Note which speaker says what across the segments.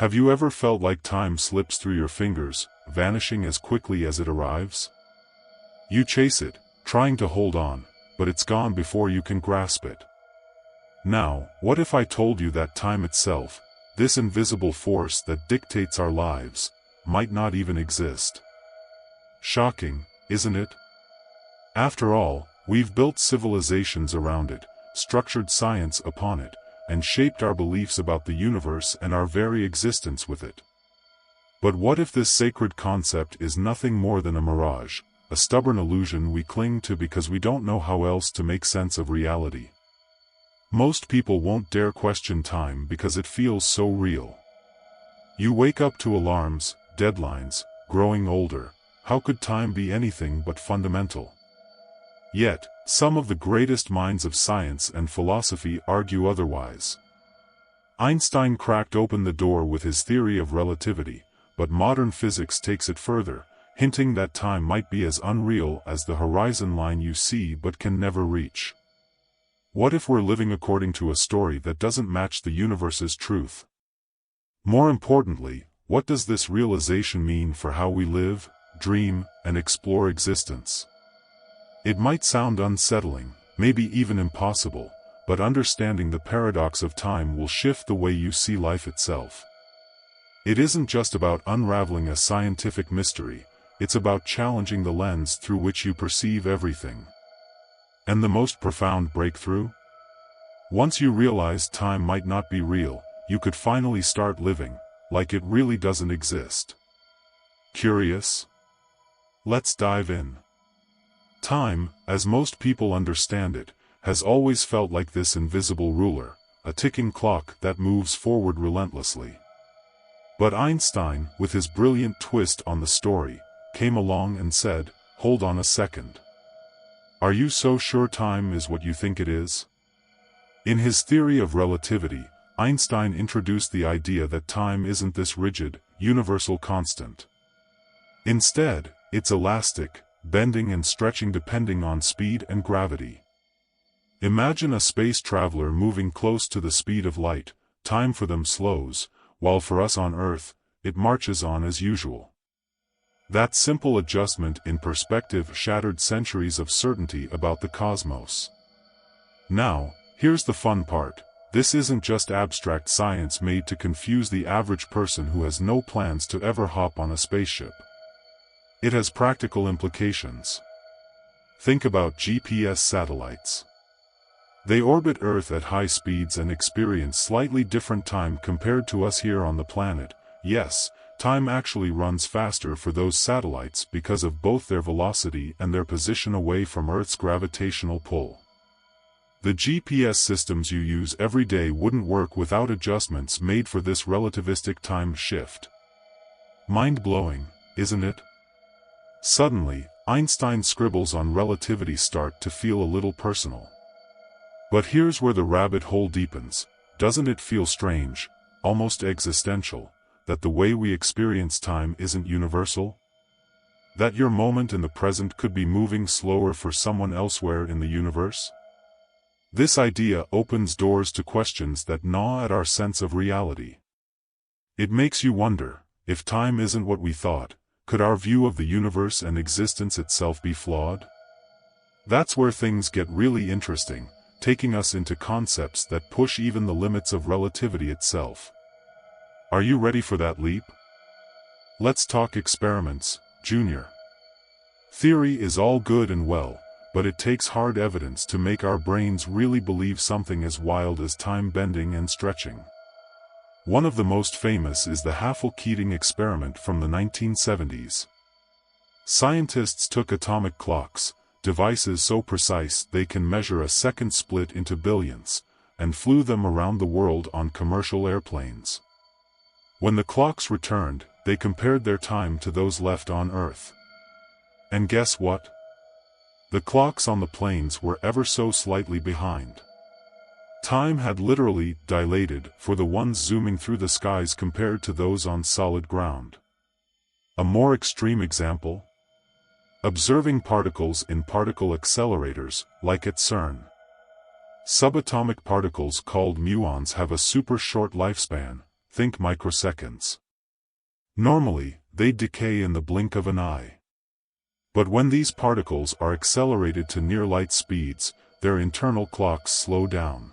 Speaker 1: Have you ever felt like time slips through your fingers, vanishing as quickly as it arrives? You chase it, trying to hold on, but it's gone before you can grasp it. Now, what if I told you that time itself, this invisible force that dictates our lives, might not even exist? Shocking, isn't it? After all, we've built civilizations around it, structured science upon it, and shaped our beliefs about the universe and our very existence with it. But what if this sacred concept is nothing more than a mirage, a stubborn illusion we cling to because we don't know how else to make sense of reality? Most people won't dare question time because it feels so real. You wake up to alarms, deadlines, growing older. How could time be anything but fundamental? Yet, some of the greatest minds of science and philosophy argue otherwise. Einstein cracked open the door with his theory of relativity, but modern physics takes it further, hinting that time might be as unreal as the horizon line you see but can never reach. What if we're living according to a story that doesn't match the universe's truth? More importantly, what does this realization mean for how we live, dream, and explore existence? It might sound unsettling, maybe even impossible, but understanding the paradox of time will shift the way you see life itself. It isn't just about unraveling a scientific mystery, it's about challenging the lens through which you perceive everything. And the most profound breakthrough? Once you realize time might not be real, you could finally start living like it really doesn't exist. Curious? Let's dive in. Time, as most people understand it, has always felt like this invisible ruler, a ticking clock that moves forward relentlessly. But Einstein, with his brilliant twist on the story, came along and said, "Hold on a second. Are you so sure time is what you think it is?" In his theory of relativity, Einstein introduced the idea that time isn't this rigid, universal constant. Instead, it's elastic, bending and stretching depending on speed and gravity. Imagine a space traveler moving close to the speed of light. Time for them slows, while for us on Earth, it marches on as usual. That simple adjustment in perspective shattered centuries of certainty about the cosmos. Now, here's the fun part. This isn't just abstract science made to confuse the average person who has no plans to ever hop on a spaceship. It has practical implications. Think about GPS satellites. They orbit Earth at high speeds and experience slightly different time compared to us here on the planet. Yes, time actually runs faster for those satellites because of both their velocity and their position away from Earth's gravitational pull. The GPS systems you use every day wouldn't work without adjustments made for this relativistic time shift. Mind-blowing, isn't it? Suddenly, Einstein's scribbles on relativity start to feel a little personal. But here's where the rabbit hole deepens. Doesn't it feel strange, almost existential, that the way we experience time isn't universal? That your moment in the present could be moving slower for someone elsewhere in the universe? This idea opens doors to questions that gnaw at our sense of reality. It makes you wonder, if time isn't what we thought, could our view of the universe and existence itself be flawed? That's where things get really interesting, taking us into concepts that push even the limits of relativity itself. Are you ready for that leap? Let's talk experiments, Junior. Theory is all good and well, but it takes hard evidence to make our brains really believe something as wild as time bending and stretching. One of the most famous is the Haffel-Keating experiment from the 1970s. Scientists took atomic clocks, devices so precise they can measure a second split into billionths, and flew them around the world on commercial airplanes. When the clocks returned, they compared their time to those left on Earth. And guess what? The clocks on the planes were ever so slightly behind. Time had literally dilated for the ones zooming through the skies compared to those on solid ground. A more extreme example? Observing particles in particle accelerators, like at CERN. Subatomic particles called muons have a super short lifespan, think microseconds. Normally, they decay in the blink of an eye. But when these particles are accelerated to near-light speeds, their internal clocks slow down.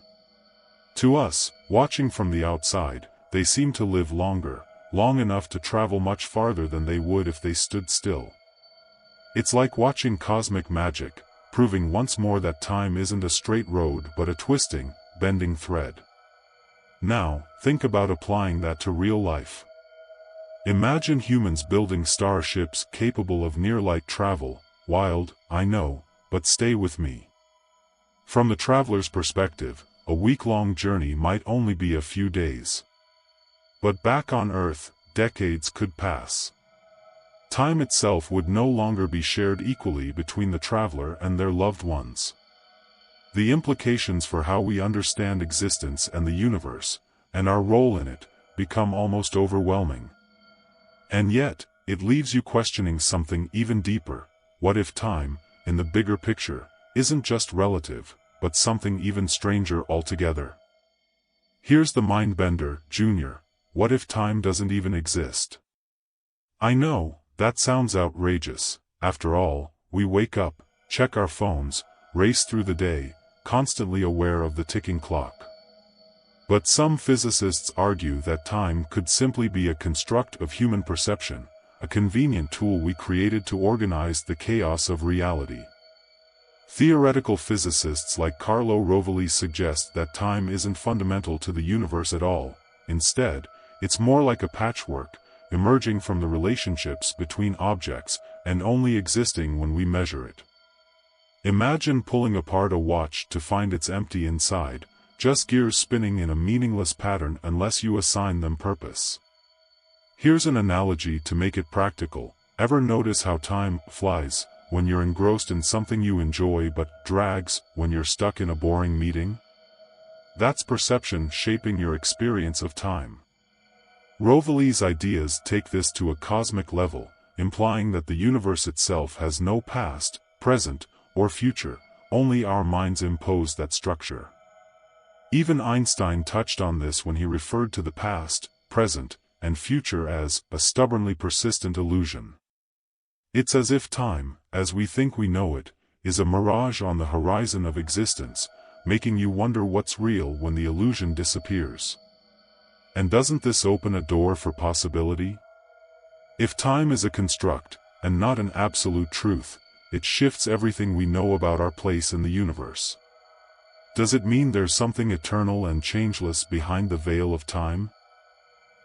Speaker 1: To us, watching from the outside, they seem to live longer, long enough to travel much farther than they would if they stood still. It's like watching cosmic magic, proving once more that time isn't a straight road but a twisting, bending thread. Now, think about applying that to real life. Imagine humans building starships capable of near-light travel. Wild, I know, but stay with me. From the traveler's perspective, a week-long journey might only be a few days. But back on Earth, decades could pass. Time itself would no longer be shared equally between the traveler and their loved ones. The implications for how we understand existence and the universe, and our role in it, become almost overwhelming. And yet, it leaves you questioning something even deeper. What if time, in the bigger picture, isn't just relative, but something even stranger altogether? Here's the mind-bender, Junior. What if time doesn't even exist? I know, that sounds outrageous. After all, we wake up, check our phones, race through the day, constantly aware of the ticking clock. But some physicists argue that time could simply be a construct of human perception, a convenient tool we created to organize the chaos of reality. Theoretical physicists like Carlo Rovelli suggest that time isn't fundamental to the universe at all. Instead, it's more like a patchwork, emerging from the relationships between objects, and only existing when we measure it. Imagine pulling apart a watch to find it's empty inside, just gears spinning in a meaningless pattern unless you assign them purpose. Here's an analogy to make it practical. Ever notice how time flies when you're engrossed in something you enjoy but drags when you're stuck in a boring meeting? That's perception shaping your experience of time. Rovelli's ideas take this to a cosmic level, implying that the universe itself has no past, present, or future, only our minds impose that structure. Even Einstein touched on this when he referred to the past, present, and future as a stubbornly persistent illusion. It's as if time, as we think we know it, is a mirage on the horizon of existence, making you wonder what's real when the illusion disappears. And doesn't this open a door for possibility? If time is a construct, and not an absolute truth, it shifts everything we know about our place in the universe. Does it mean there's something eternal and changeless behind the veil of time?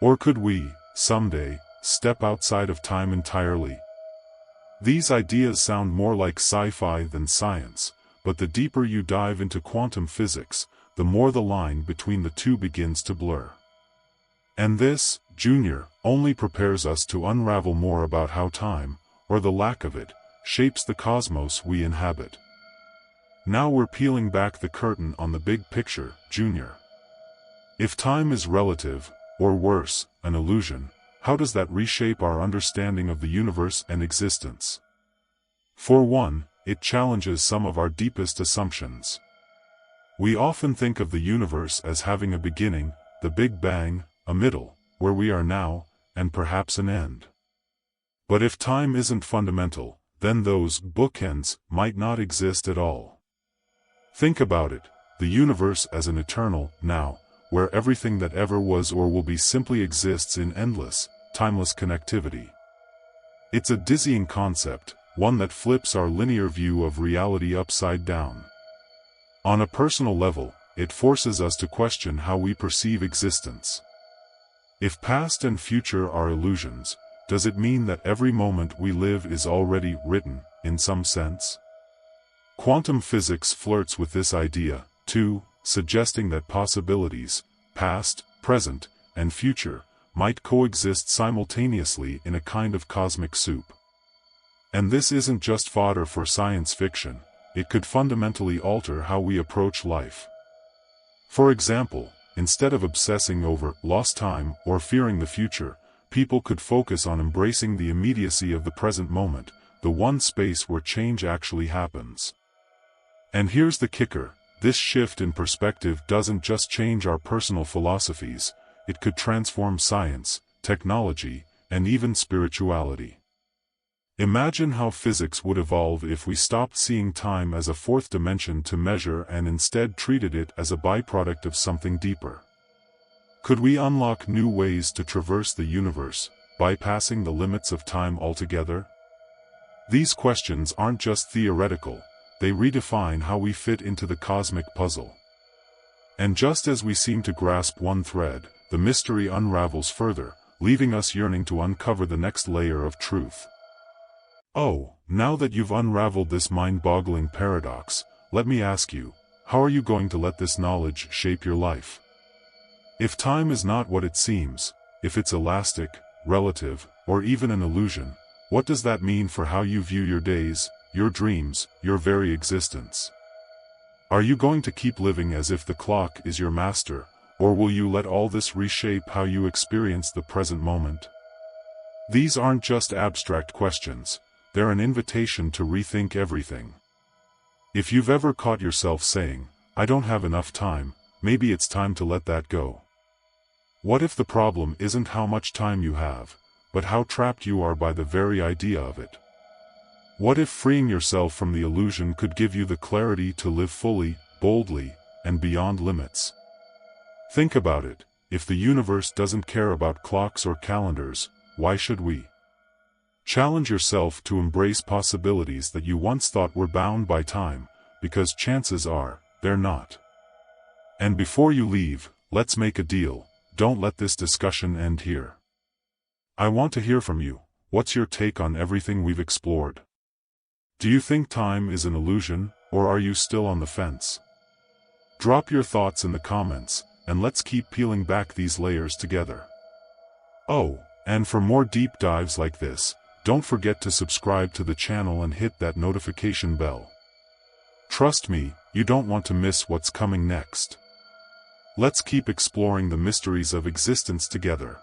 Speaker 1: Or could we, someday, step outside of time entirely? These ideas sound more like sci-fi than science, but the deeper you dive into quantum physics, the more the line between the two begins to blur. And this, Junior, only prepares us to unravel more about how time, or the lack of it, shapes the cosmos we inhabit. Now we're peeling back the curtain on the big picture, Junior. If time is relative, or worse, an illusion, how does that reshape our understanding of the universe and existence? For one, it challenges some of our deepest assumptions. We often think of the universe as having a beginning, the Big Bang, a middle, where we are now, and perhaps an end. But if time isn't fundamental, then those bookends might not exist at all. Think about it, the universe as an eternal now, where everything that ever was or will be simply exists in endless, timeless connectivity. It's a dizzying concept, one that flips our linear view of reality upside down. On a personal level, it forces us to question how we perceive existence. If past and future are illusions, does it mean that every moment we live is already written, in some sense? Quantum physics flirts with this idea, too, suggesting that possibilities, past, present, and future, might coexist simultaneously in a kind of cosmic soup. And this isn't just fodder for science fiction, it could fundamentally alter how we approach life. For example, instead of obsessing over lost time or fearing the future, people could focus on embracing the immediacy of the present moment, the one space where change actually happens. And here's the kicker, this shift in perspective doesn't just change our personal philosophies, it could transform science, technology, and even spirituality. Imagine how physics would evolve if we stopped seeing time as a fourth dimension to measure and instead treated it as a byproduct of something deeper. Could we unlock new ways to traverse the universe, bypassing the limits of time altogether? These questions aren't just theoretical, they redefine how we fit into the cosmic puzzle. And just as we seem to grasp one thread, the mystery unravels further, leaving us yearning to uncover the next layer of truth. Oh, now that you've unraveled this mind-boggling paradox, let me ask you, how are you going to let this knowledge shape your life? If time is not what it seems, if it's elastic, relative, or even an illusion, what does that mean for how you view your days, your dreams, your very existence? Are you going to keep living as if the clock is your master, or will you let all this reshape how you experience the present moment? These aren't just abstract questions, they're an invitation to rethink everything. If you've ever caught yourself saying, "I don't have enough time," maybe it's time to let that go. What if the problem isn't how much time you have, but how trapped you are by the very idea of it? What if freeing yourself from the illusion could give you the clarity to live fully, boldly, and beyond limits? Think about it, if the universe doesn't care about clocks or calendars, why should we? Challenge yourself to embrace possibilities that you once thought were bound by time, because chances are, they're not. And before you leave, let's make a deal, don't let this discussion end here. I want to hear from you, what's your take on everything we've explored? Do you think time is an illusion, or are you still on the fence? Drop your thoughts in the comments, and let's keep peeling back these layers together. Oh, and for more deep dives like this, don't forget to subscribe to the channel and hit that notification bell. Trust me, you don't want to miss what's coming next. Let's keep exploring the mysteries of existence together.